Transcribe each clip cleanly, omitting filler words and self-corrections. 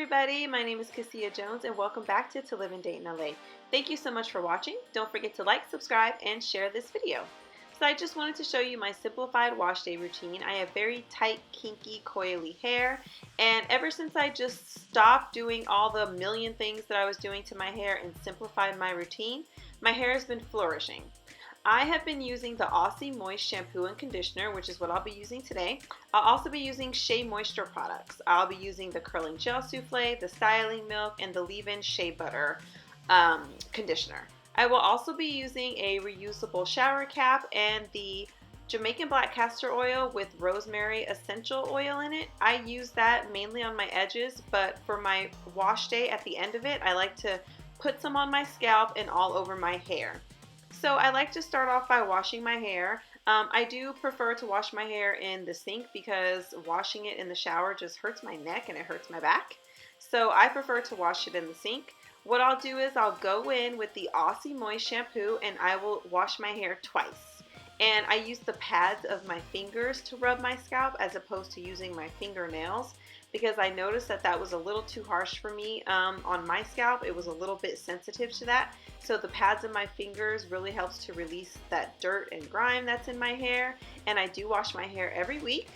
everybody, my name is Cassia Jones and welcome back to Live and Date in LA. Thank you so much for watching. Don't forget to like, subscribe, and share this video. So I just wanted to show you my simplified wash day routine. I have very tight, kinky, coily hair, and ever since I just stopped doing all the million things that I was doing to my hair and simplified my routine, my hair has been flourishing. I have been using the Aussie Moist shampoo and conditioner, which is what I'll be using today. I'll also be using Shea moisture products. I'll be using the curling gel souffle, the styling milk, and the leave-in shea butter conditioner. I will also be using a reusable shower cap and the Jamaican black castor oil with rosemary essential oil in it. I use that mainly on my edges, but for my wash day at the end of it, I like to put some on my scalp and all over my hair. So I like to start off by washing my hair. I do prefer to wash my hair in the sink because washing it in the shower just hurts my neck and it hurts my back. So I prefer to wash it in the sink. What I'll do is I'll go in with the Aussie Moist shampoo and I will wash my hair twice. And I use the pads of my fingers to rub my scalp as opposed to using my fingernails, because I noticed that that was a little too harsh for me on my scalp. It was a little bit sensitive to that. So the pads of my fingers really helps to release that dirt and grime that's in my hair. And I do wash my hair every week,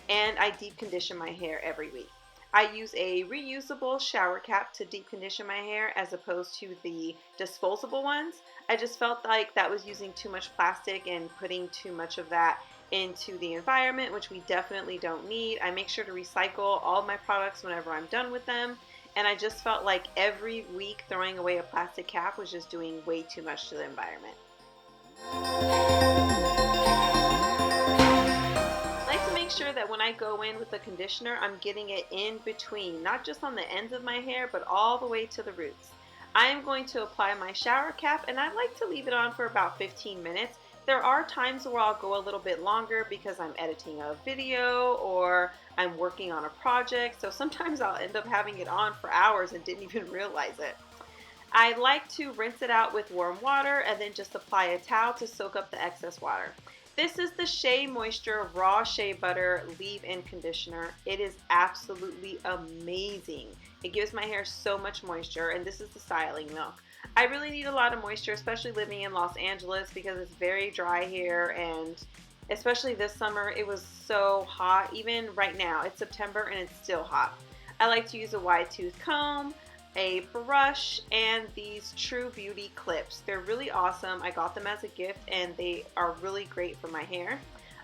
and I deep condition my hair every week. I use a reusable shower cap to deep condition my hair as opposed to the disposable ones. I just felt like that was using too much plastic and putting too much of that into the environment, which we definitely don't need. I make sure to recycle all of my products whenever I'm done with them, and I just felt like every week throwing away a plastic cap was just doing way too much to the environment. I like to make sure that when I go in with the conditioner, I'm getting it in between, not just on the ends of my hair, but all the way to the roots. I am going to apply my shower cap, and I like to leave it on for about 15 minutes. There are times where I'll go a little bit longer because I'm editing a video or I'm working on a project, so sometimes I'll end up having it on for hours and didn't even realize it. I like to rinse it out with warm water and then just apply a towel to soak up the excess water. This is the Shea Moisture Raw Shea Butter Leave-In Conditioner. It is absolutely amazing. It gives my hair so much moisture, and this is the styling milk. I really need a lot of moisture, especially living in Los Angeles because it's very dry here, and especially this summer it was so hot. Even right now, it's September and it's still hot. I like to use a wide tooth comb, a brush, and these True Beauty clips. They're really awesome. I got them as a gift and they are really great for my hair.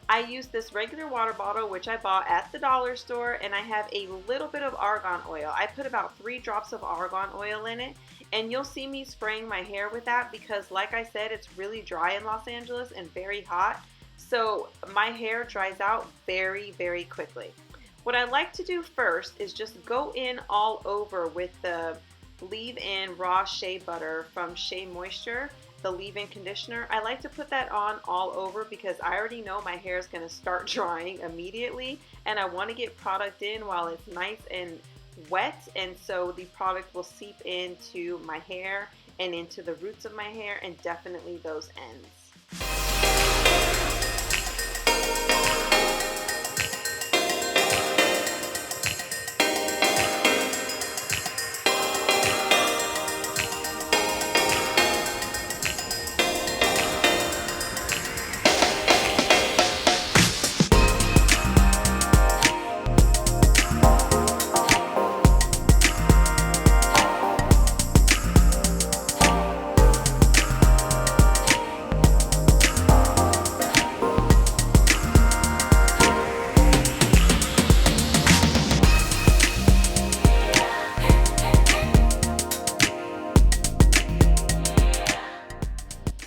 I use this regular water bottle, which I bought at the dollar store, and I have a little bit of argan oil. I put about 3 drops of argan oil in it, and you'll see me spraying my hair with that because, like I said, it's really dry in Los Angeles and very hot. So my hair dries out very, very quickly. What I like to do first is just go in all over with the leave-in raw shea butter from Shea Moisture, the leave-in conditioner. I like to put that on all over because I already know my hair is going to start drying immediately, and I want to get product in while it's nice and wet, and so the product will seep into my hair and into the roots of my hair and definitely those ends.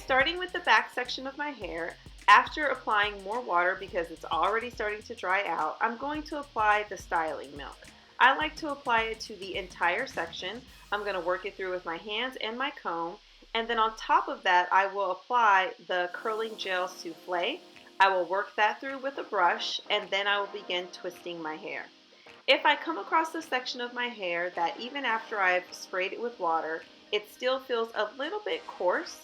Starting with the back section of my hair, after applying more water because it's already starting to dry out, I'm going to apply the styling milk. I like to apply it to the entire section. I'm going to work it through with my hands and my comb, and then on top of that I will apply the curling gel souffle. I will work that through with a brush, and then I will begin twisting my hair. If I come across a section of my hair that even after I've sprayed it with water, it still feels a little bit coarse,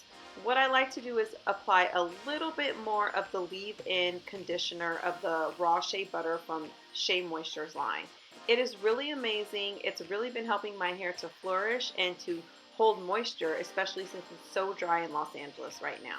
what I like to do is apply a little bit more of the leave-in conditioner of the raw shea butter from Shea Moisture's line. It is really amazing. It's really been helping my hair to flourish and to hold moisture, especially since it's so dry in Los Angeles right now.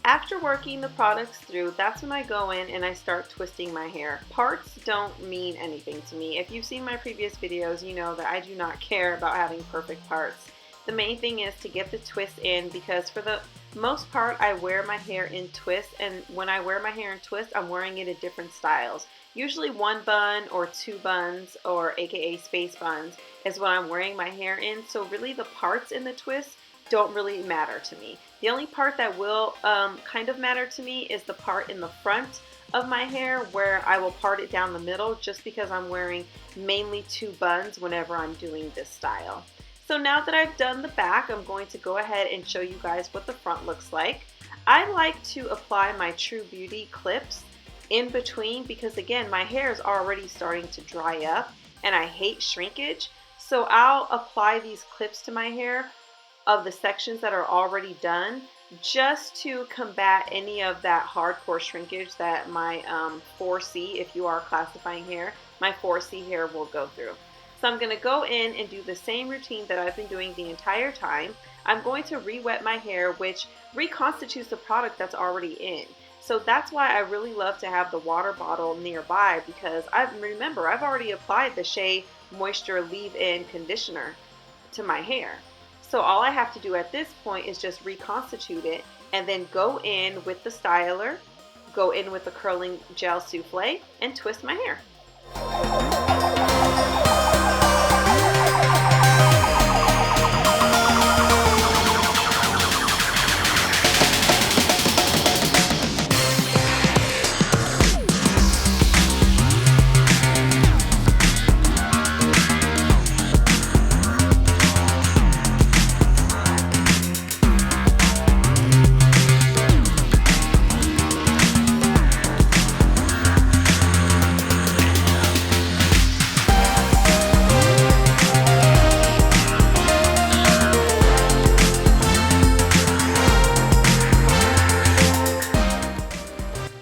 After working the products through, that's when I go in and I start twisting my hair. Parts don't mean anything to me. If you've seen my previous videos, you know that I do not care about having perfect parts. The main thing is to get the twist in, because for the most part I wear my hair in twists, and when I wear my hair in twists, I'm wearing it in different styles. Usually one bun or two buns, or aka space buns, is what I'm wearing my hair in. So really the parts in the twist don't really matter to me. The only part that will kind of matter to me is the part in the front of my hair, where I will part it down the middle, just because I'm wearing mainly two buns whenever I'm doing this style. So now that I've done the back, I'm going to go ahead and show you guys what the front looks like. I like to apply my True Beauty clips in between, because again, my hair is already starting to dry up and I hate shrinkage. So I'll apply these clips to my hair of the sections that are already done, just to combat any of that hardcore shrinkage that my 4C, if you are classifying hair, my 4C hair will go through. So I'm going to go in and do the same routine that I've been doing the entire time. I'm going to re-wet my hair, which reconstitutes the product that's already in. So that's why I really love to have the water bottle nearby, because remember, I've already applied the Shea Moisture Leave-In Conditioner to my hair. So all I have to do at this point is just reconstitute it, and then go in with the styler, go in with the curling gel souffle, and twist my hair.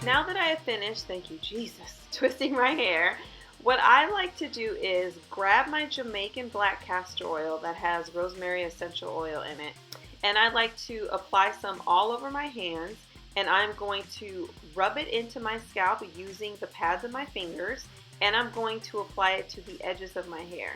Now that I have finished, thank you Jesus, twisting my hair, what I like to do is grab my Jamaican black castor oil that has rosemary essential oil in it, and I like to apply some all over my hands, and I'm going to rub it into my scalp using the pads of my fingers, and I'm going to apply it to the edges of my hair.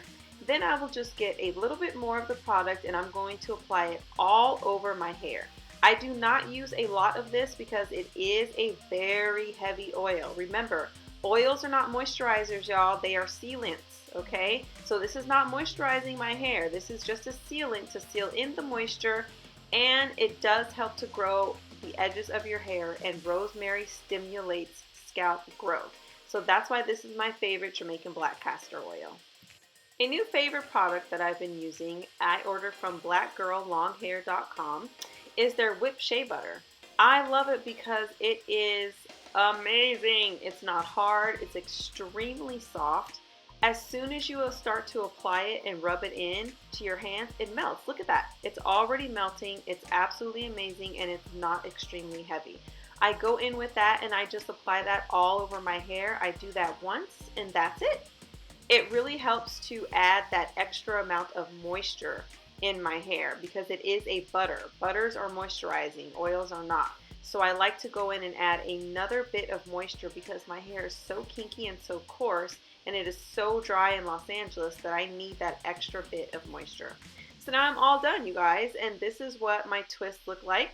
Then I will just get a little bit more of the product, and I'm going to apply it all over my hair. I do not use a lot of this because it is a very heavy oil. Remember, oils are not moisturizers, y'all. They are sealants, okay? So this is not moisturizing my hair. This is just a sealant to seal in the moisture, and it does help to grow the edges of your hair, and rosemary stimulates scalp growth. So that's why this is my favorite Jamaican black castor oil. A new favorite product that I've been using, I ordered from blackgirllonghair.com, is their whipped shea butter. I love it because it is amazing. It's not hard, it's extremely soft. As soon as you will start to apply it and rub it in to your hands, it melts. Look at that. It's already melting. It's absolutely amazing, and it's not extremely heavy. I go in with that and I just apply that all over my hair. I do that once and that's it. It really helps to add that extra amount of moisture in my hair because it is a butter. Butters are moisturizing, oils are not. So I like to go in and add another bit of moisture because my hair is so kinky and so coarse, and it is so dry in Los Angeles that I need that extra bit of moisture. So now I'm all done, you guys, and this is what my twists look like.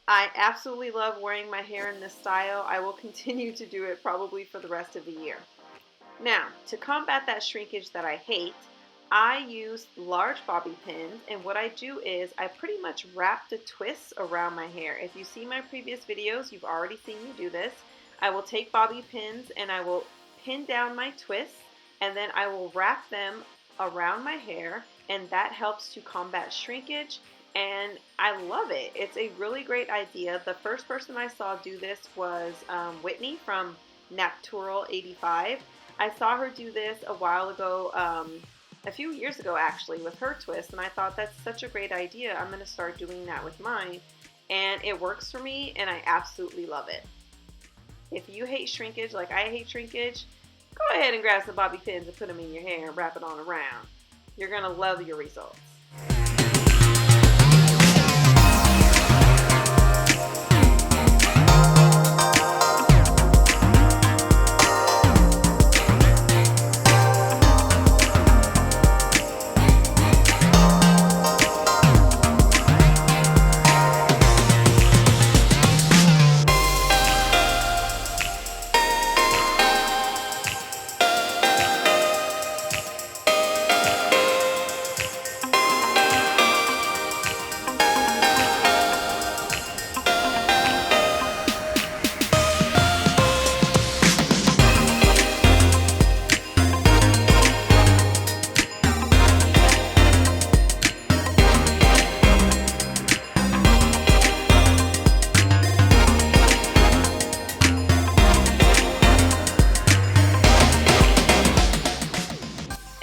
I absolutely love wearing my hair in this style. I will continue to do it probably for the rest of the year. Now, to combat that shrinkage that I hate, I use large bobby pins, and what I do is I pretty much wrap the twists around my hair. If you see my previous videos, you've already seen me do this. I will take bobby pins and I will pin down my twists, and then I will wrap them around my hair, and that helps to combat shrinkage, and I love it. It's a really great idea. The first person I saw do this was Whitney from Natural 85. I saw her do this a while ago, a few years ago actually, with her twist, and I thought that's such a great idea. I'm going to start doing that with mine, and it works for me, and I absolutely love it. If you hate shrinkage like I hate shrinkage, go ahead and grab some bobby pins and put them in your hair and wrap it on around. You're going to love your results.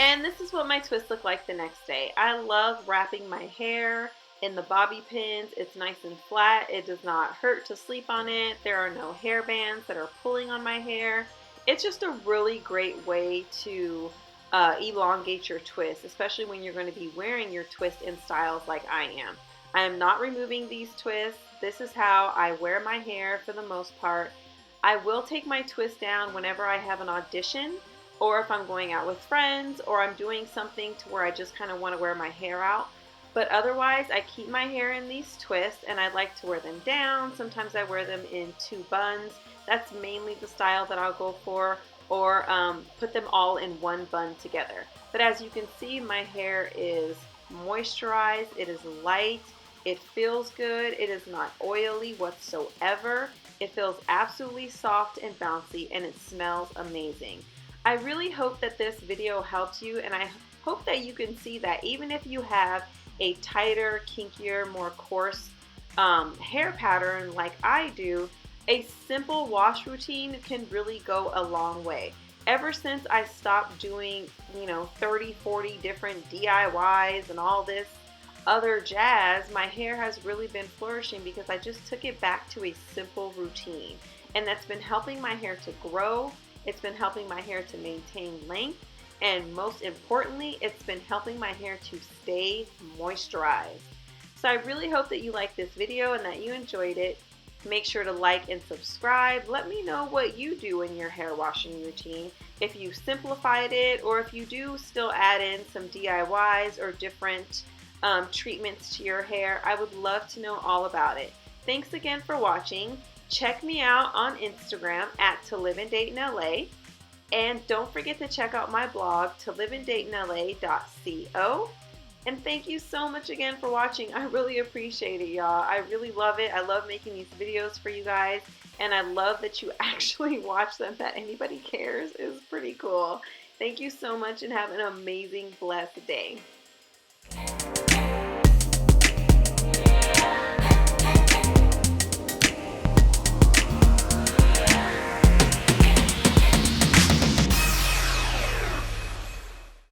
And this is what my twist looked like the next day. I love wrapping my hair in the bobby pins. It's nice and flat. It does not hurt to sleep on it. There are no hair bands that are pulling on my hair. It's just a really great way to elongate your twist, especially when you're going to be wearing your twist in styles like I am. I am not removing these twists. This is how I wear my hair for the most part. I will take my twist down whenever I have an audition, or if I'm going out with friends, or I'm doing something to where I just kind of want to wear my hair out. But otherwise, I keep my hair in these twists, and I like to wear them down. Sometimes I wear them in 2 buns. That's mainly the style that I'll go for, or put them all in 1 bun together. But as you can see, my hair is moisturized, it is light, it feels good, it is not oily whatsoever. It feels absolutely soft and bouncy, and it smells amazing. I really hope that this video helps you, and I hope that you can see that even if you have a tighter, kinkier, more coarse hair pattern like I do, a simple wash routine can really go a long way. Ever since I stopped doing, 30, 40 different DIYs and all this other jazz, my hair has really been flourishing because I just took it back to a simple routine. And that's been helping my hair to grow. It's been helping my hair to maintain length. And most importantly, it's been helping my hair to stay moisturized. So I really hope that you liked this video and that you enjoyed it. Make sure to like and subscribe. Let me know what you do in your hair washing routine. If you simplified it, or if you do still add in some DIYs or different treatments to your hair, I would love to know all about it. Thanks again for watching. Check me out on Instagram at toliveanddaytonla. And don't forget to check out my blog, toliveanddaytonla.co. And thank you so much again for watching. I really appreciate it, y'all. I really love it. I love making these videos for you guys. And I love that you actually watch them, that anybody cares is pretty cool. Thank you so much and have an amazing, blessed day.